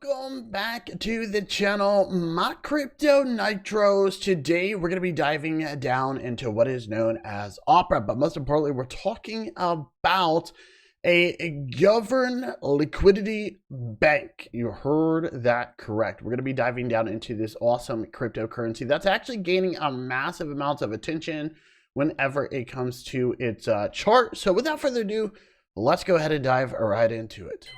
Welcome back to the channel, my crypto nitros. Today we're going to be diving down into what is known as Opera, but most importantly we're talking about a governed liquidity bank. You heard that correct. We're going to be diving down into this awesome cryptocurrency that's actually gaining a massive amount of attention whenever it comes to its chart. So without further ado, let's go ahead and dive right into it.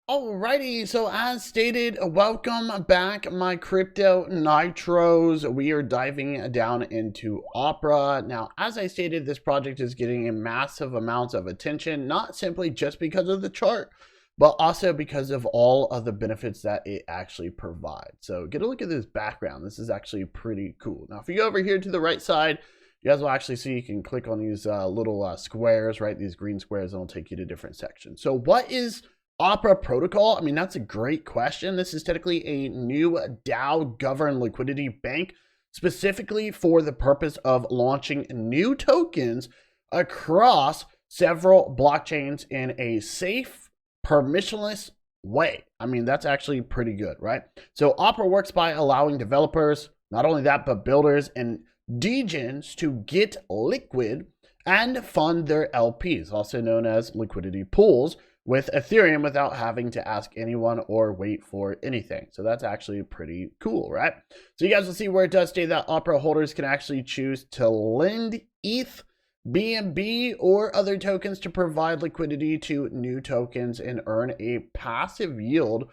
Alrighty, so as stated, welcome back, my crypto nitros. We are diving down into Opera. Now, as I stated, this project is getting a massive amount of attention, not simply just because of the chart, but also because of all of the benefits that it actually provides. So get a look at this background. This is actually pretty cool. Now, if you go over here to the right side, you guys will actually see you can click on these little squares, right? These green squares, and it'll take you to different sections. So what is Opera protocol? I mean, that's a great question. This is technically a new DAO governed liquidity bank specifically for the purpose of launching new tokens across several blockchains in a safe, permissionless way. I mean, that's actually pretty good, right? So Opera works by allowing developers, not only that, but builders and degens to get liquid and fund their LPs, also known as liquidity pools, with Ethereum without having to ask anyone or wait for anything. So that's actually pretty cool, right? So you guys will see where it does state that Opera holders can actually choose to lend ETH, BNB, or other tokens to provide liquidity to new tokens and earn a passive yield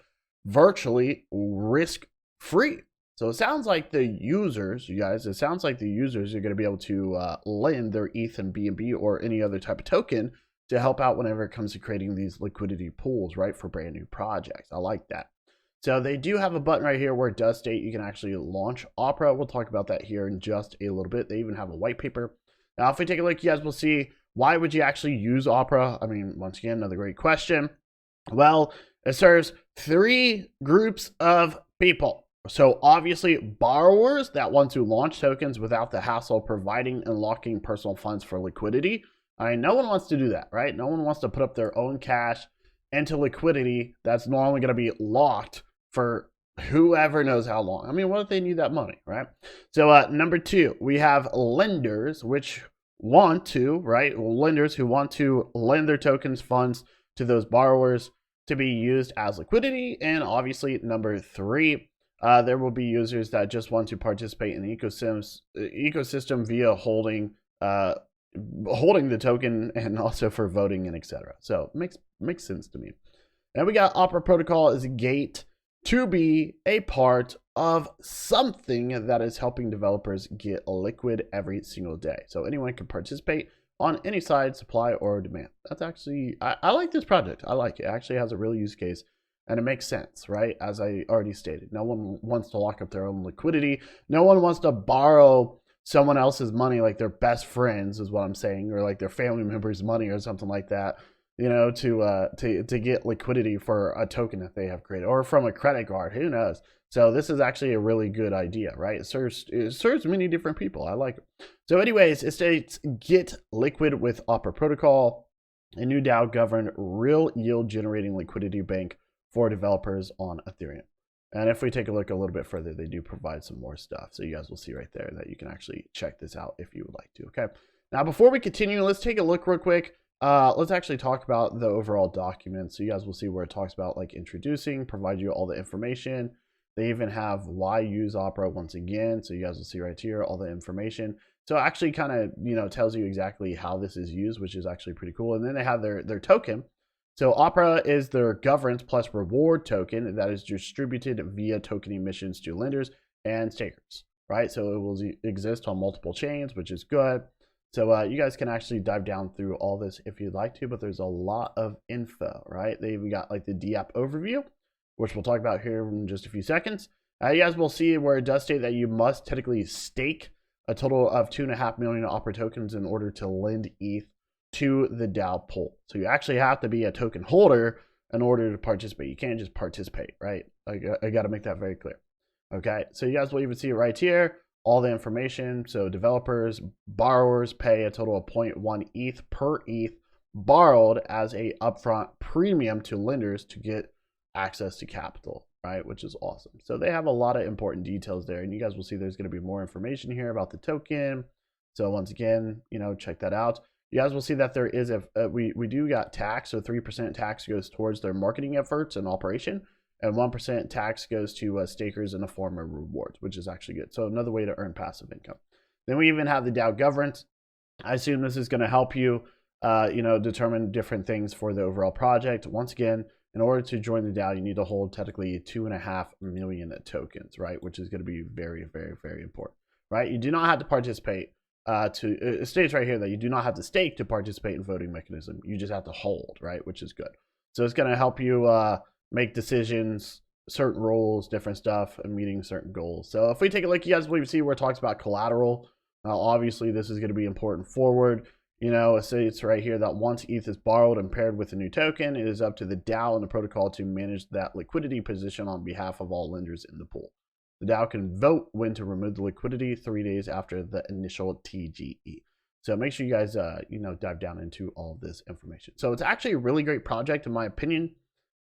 virtually risk-free. So it sounds like the users, you guys, it sounds like the users are going to be able to lend their ETH and BNB or any other type of token to help out whenever it comes to creating these liquidity pools, right, for brand new projects. I like that. So they do have a button right here where it does state you can actually launch Opera. We'll talk about that here in just a little bit. They even have a white paper. Now, if we take a look, you guys will see, why would you actually use Opera? I mean, once again, another great question. Well, it serves three groups of people. So obviously borrowers that want to launch tokens without the hassle of providing and locking personal funds for liquidity. I mean, no one wants to do that, right? No one wants to put up their own cash into liquidity that's normally going to be locked for whoever knows how long. I mean, what if they need that money, right? So number two, we have lenders, which want to, right? Lenders who want to lend their tokens, funds to those borrowers to be used as liquidity. And obviously, number three, there will be users that just want to participate in the ecosystem via holding the token and also for voting and etc. So it makes sense to me. And we got Opera protocol as a gate to be a part of something that is helping developers get liquid every single day. So anyone can participate on any side, supply or demand. That's actually, I like this project. I like it. It actually has a real use case and it makes sense, right? As I already stated, no one wants to lock up their own liquidity. No one wants to borrow someone else's money, like their best friends is what I'm saying, or like their family members' money or something like that, you know, to get liquidity for a token that they have created, or from a credit card, who knows. So this is actually a really good idea, right? It serves many different people. I like it. So anyways, it states get liquid with Opera protocol, a new DAO governed real yield generating liquidity bank for developers on Ethereum. And if we take a look a little bit further, they do provide some more stuff. So you guys will see right there that you can actually check this out if you would like to, okay? Now, before we continue, let's take a look real quick. Let's actually talk about the overall document. So you guys will see where it talks about like introducing, provide you all the information. They even have why use Opera once again. So you guys will see right here, all the information. So it actually kind of, you know, tells you exactly how this is used, which is actually pretty cool. And then they have their token. So Opera is their governance plus reward token that is distributed via token emissions to lenders and stakers, right? So it will exist on multiple chains, which is good. So you guys can actually dive down through all this if you'd like to, but there's a lot of info, right? They've got like the DApp overview, which we'll talk about here in just a few seconds. You guys will see where it does state that you must technically stake a total of 2.5 million Opera tokens in order to lend ETH to the DAO pool. So you actually have to be a token holder in order to participate. You can't just participate, right? I got to make that very clear. Okay, so you guys will even see it right here, all the information. So developers, borrowers pay a total of 0.1 ETH per ETH borrowed as a upfront premium to lenders to get access to capital, right? Which is awesome. So they have a lot of important details there, and you guys will see there's going to be more information here about the token. So once again, check that out. You guys will see that there is we do got tax, so 3% tax goes towards their marketing efforts and operation, and 1% tax goes to stakers in the form of rewards, which is actually good. So another way to earn passive income. Then we even have the DAO governance. I assume this is going to help you, determine different things for the overall project. Once again, in order to join the DAO, you need to hold technically 2.5 million tokens, right? Which is going to be very, very, very important, right? You do not have to participate. It states right here that you do not have to stake to participate in voting mechanism. You just have to hold, right? Which is good. So it's going to help you make decisions, certain rules, different stuff, and meeting certain goals. So if we take a look, you guys will see where it talks about collateral. Now, obviously, this is going to be important forward. It states right here that once ETH is borrowed and paired with a new token, it is up to the DAO and the protocol to manage that liquidity position on behalf of all lenders in the pool. The DAO can vote when to remove the liquidity 3 days after the initial TGE. So make sure you guys, dive down into all of this information. So it's actually a really great project, in my opinion.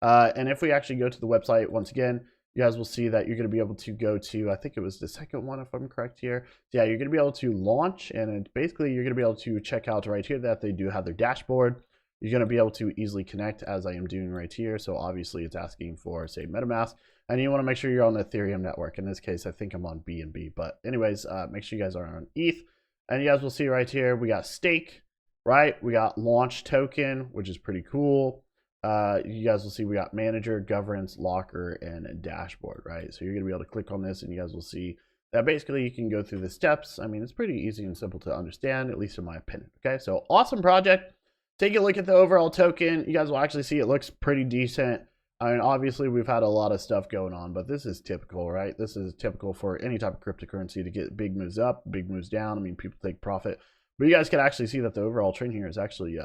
And if we actually go to the website, once again, you guys will see that you're going to be able to go to, I think it was the second one, if I'm correct here. So yeah, you're going to be able to launch, and basically you're going to be able to check out right here that they do have their dashboard. You're going to be able to easily connect, as I am doing right here. So obviously it's asking for, say, MetaMask, and you want to make sure you're on the Ethereum network. In this case, I think I'm on BNB, but anyways, make sure you guys are on ETH. And you guys will see right here, we got stake, right? We got launch token, which is pretty cool. You guys will see we got manager, governance, locker, and dashboard, right? So you're going to be able to click on this, and you guys will see that basically you can go through the steps. I mean, it's pretty easy and simple to understand, at least in my opinion. Okay, so awesome project. Take a look at the overall token. You guys will actually see it looks pretty decent. I mean, obviously we've had a lot of stuff going on, but this is typical, right? This is typical for any type of cryptocurrency to get big moves up, big moves down. I mean, people take profit, but you guys can actually see that the overall trend here is actually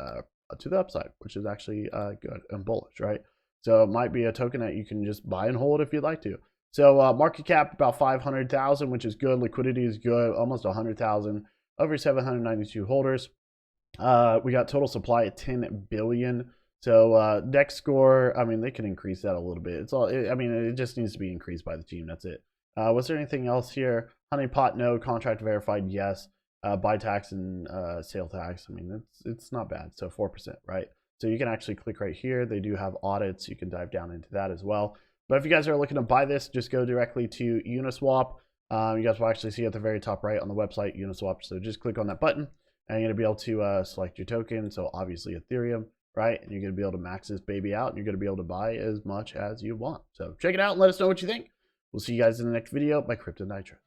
to the upside, which is actually good and bullish, right? So it might be a token that you can just buy and hold if you'd like to. So market cap about 500,000, which is good. Liquidity is good, almost 100,000, over 792 holders. We got total supply at 10 billion. So DEX score, I mean, they can increase that a little bit. It just needs to be increased by the team. That's it. Was there anything else here? Honeypot, no. Contract verified, yes. Buy tax and sale tax. I mean, it's not bad. So 4%, right? So you can actually click right here. They do have audits. You can dive down into that as well. But if you guys are looking to buy this, just go directly to Uniswap. You guys will actually see at the very top right on the website, Uniswap. So just click on that button, and you're going to be able to select your token. So obviously Ethereum, right? And you're going to be able to max this baby out, and you're going to be able to buy as much as you want. So check it out and let us know what you think. We'll see you guys in the next video by Crypto Nitro.